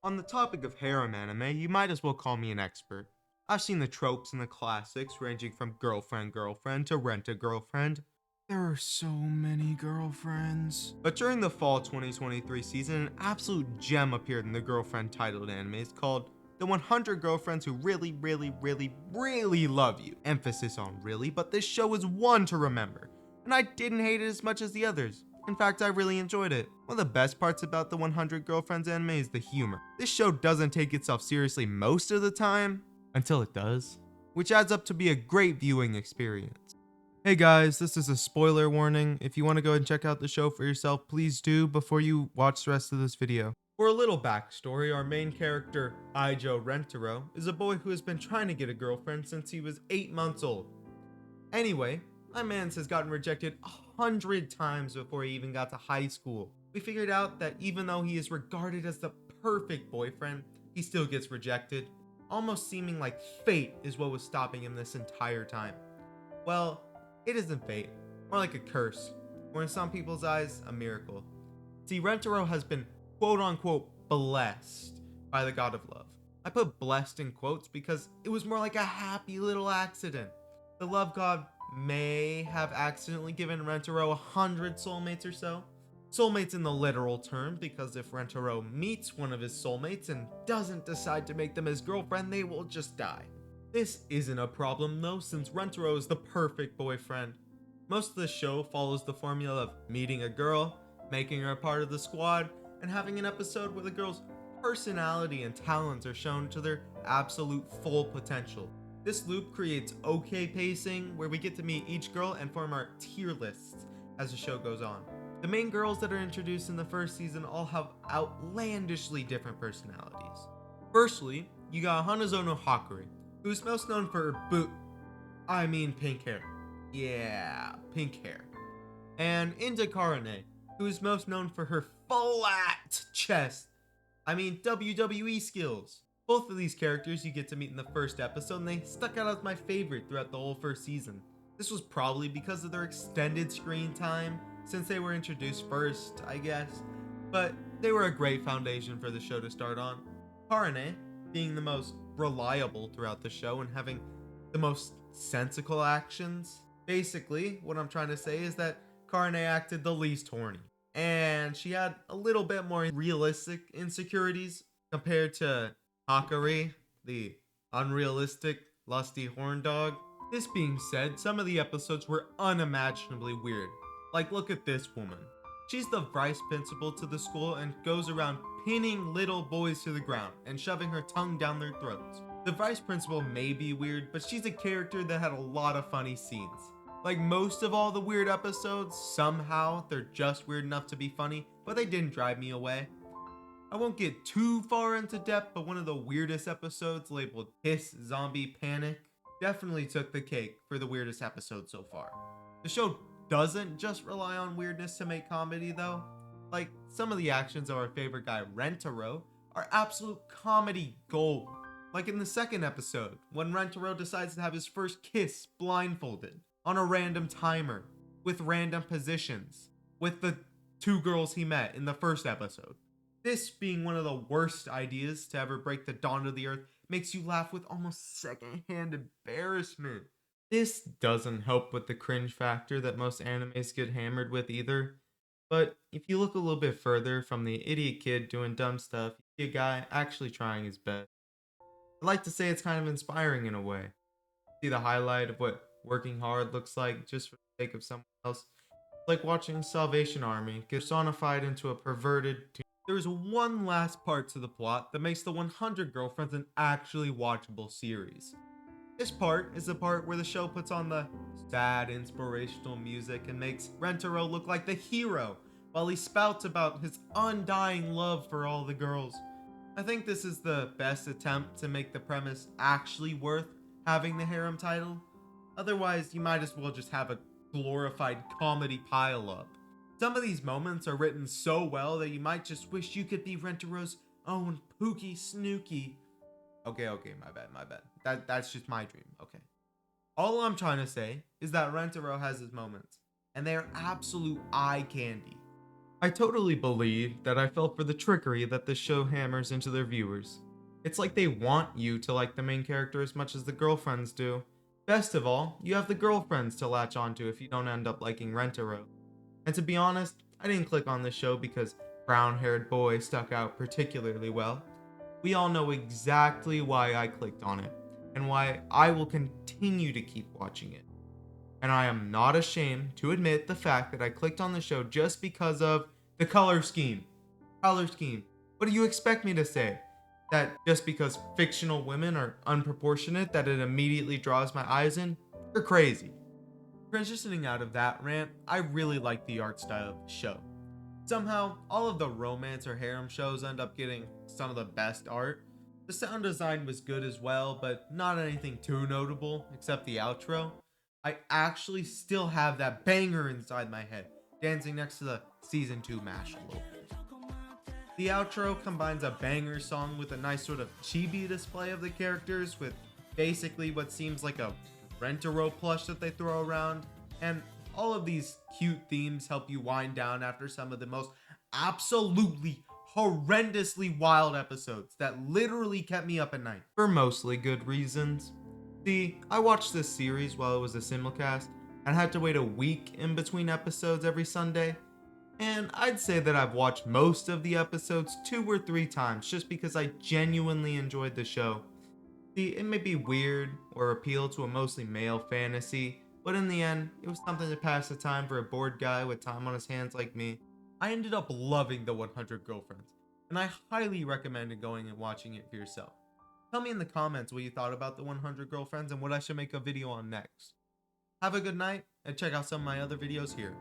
On the topic of harem anime, you might as well call me an expert. I've seen the tropes and the classics ranging from girlfriend girlfriend to rent a girlfriend. There are so many girlfriends. But during the fall 2023 season, an absolute gem appeared in the girlfriend titled animes called The 100 Girlfriends Who Really, Really, Really, Really Love You. Emphasis on really, but this show is one to remember. And I didn't hate it as much as the others. In fact, I really enjoyed it. One of the best parts about the 100 Girlfriends anime is the humor. This show doesn't take itself seriously most of the time, until it does, which adds up to be a great viewing experience. Hey guys, this is a spoiler warning. If you want to go and check out the show for yourself, please do before you watch the rest of this video. For a little backstory, our main character, Ijo Rentaro, is a boy who has been trying to get a girlfriend since he was 8 months old. Anyway, my mans has gotten rejected 100 times before he even got to high school. We figured out that even though he is regarded as the perfect boyfriend, he still gets rejected, almost seeming like fate is what was stopping him this entire time. Well, it isn't fate, more like a curse, or in some people's eyes, a miracle. See, Rentaro has been quote-unquote blessed by the god of love. I put blessed in quotes because it was more like a happy little accident. The love god may have accidentally given Rentaro 100 soulmates or so. Soulmates in the literal term, because if Rentaro meets one of his soulmates and doesn't decide to make them his girlfriend, they will just die. This isn't a problem though, since Rentaro is the perfect boyfriend. Most of the show follows the formula of meeting a girl, making her a part of the squad, and having an episode where the girl's personality and talents are shown to their absolute full potential. This loop creates okay pacing where we get to meet each girl and form our tier lists as the show goes on. The main girls that are introduced in the first season all have outlandishly different personalities. Firstly, you got Hanazo no Hakuri, who's most known for her pink hair. Yeah, pink hair. And Inda Karane, who is most known for her flat chest. WWE skills. Both of these characters you get to meet in the first episode, and they stuck out as my favorite throughout the whole first season. This was probably because of their extended screen time, since they were introduced first, I guess, but they were a great foundation for the show to start on. Karane, being the most reliable throughout the show and having the most sensical actions. Basically, what I'm trying to say is that Karane acted the least horny, and she had a little bit more realistic insecurities compared to Hakari, the unrealistic, lusty horn dog. This being said, some of the episodes were unimaginably weird. Like, look at this woman. She's the vice principal to the school and goes around pinning little boys to the ground and shoving her tongue down their throats. The vice principal may be weird, but she's a character that had a lot of funny scenes. Like most of all the weird episodes, somehow they're just weird enough to be funny, but they didn't drive me away. I won't get too far into depth, but one of the weirdest episodes, labeled Piss Zombie Panic, definitely took the cake for the weirdest episode so far. The show doesn't just rely on weirdness to make comedy though. Like, some of the actions of our favorite guy Rentaro are absolute comedy gold. Like in the second episode, when Rentaro decides to have his first kiss blindfolded, on a random timer, with random positions, with the 2 girls he met in the first episode. This being one of the worst ideas to ever break the dawn of the earth makes you laugh with almost secondhand embarrassment. This doesn't help with the cringe factor that most animes get hammered with either. But if you look a little bit further from the idiot kid doing dumb stuff, you see a guy actually trying his best. I'd like to say it's kind of inspiring in a way. See the highlight of what working hard looks like just for the sake of someone else. It's like watching Salvation Army get personified into a perverted teen. There's one last part to the plot that makes the 100 Girlfriends an actually watchable series. This part is the part where the show puts on the sad inspirational music and makes Rentaro look like the hero while he spouts about his undying love for all the girls. I think this is the best attempt to make the premise actually worth having the harem title. Otherwise, you might as well just have a glorified comedy pileup. Some of these moments are written so well that you might just wish you could be Rentaro's own Pookie Snooki. Okay, my bad. That's just my dream, okay. All I'm trying to say is that Rentaro has his moments, and they are absolute eye candy. I totally believe that I fell for the trickery that this show hammers into their viewers. It's like they want you to like the main character as much as the girlfriends do. Best of all, you have the girlfriends to latch onto if you don't end up liking Rentaro. And to be honest, I didn't click on this show because brown haired boy stuck out particularly well. We all know exactly why I clicked on it, and why I will continue to keep watching it. And I am not ashamed to admit the fact that I clicked on the show just because of the color scheme. Color scheme. What do you expect me to say? That just because fictional women are unproportionate, that it immediately draws my eyes in? You're crazy. Transitioning out of that rant, I really like the art style of the show. Somehow, all of the romance or harem shows end up getting some of the best art. The sound design was good as well, but not anything too notable, except the outro. I actually still have that banger inside my head, dancing next to the season 2 mash a little bit. The outro combines a banger song with a nice sort of chibi display of the characters, with basically what seems like a Rent-A-Row plush that they throw around, and all of these cute themes help you wind down after some of the most absolutely horrendously wild episodes that literally kept me up at night for mostly good reasons. See, I watched this series while it was a simulcast and had to wait a week in between episodes every Sunday. And I'd say that I've watched most of the episodes 2 or 3 times just because I genuinely enjoyed the show. See, it may be weird or appeal to a mostly male fantasy, but in the end, it was something to pass the time for a bored guy with time on his hands like me. I ended up loving the 100 Girlfriends, and I highly recommend going and watching it for yourself. Tell me in the comments what you thought about the 100 Girlfriends and what I should make a video on next. Have a good night, and check out some of my other videos here.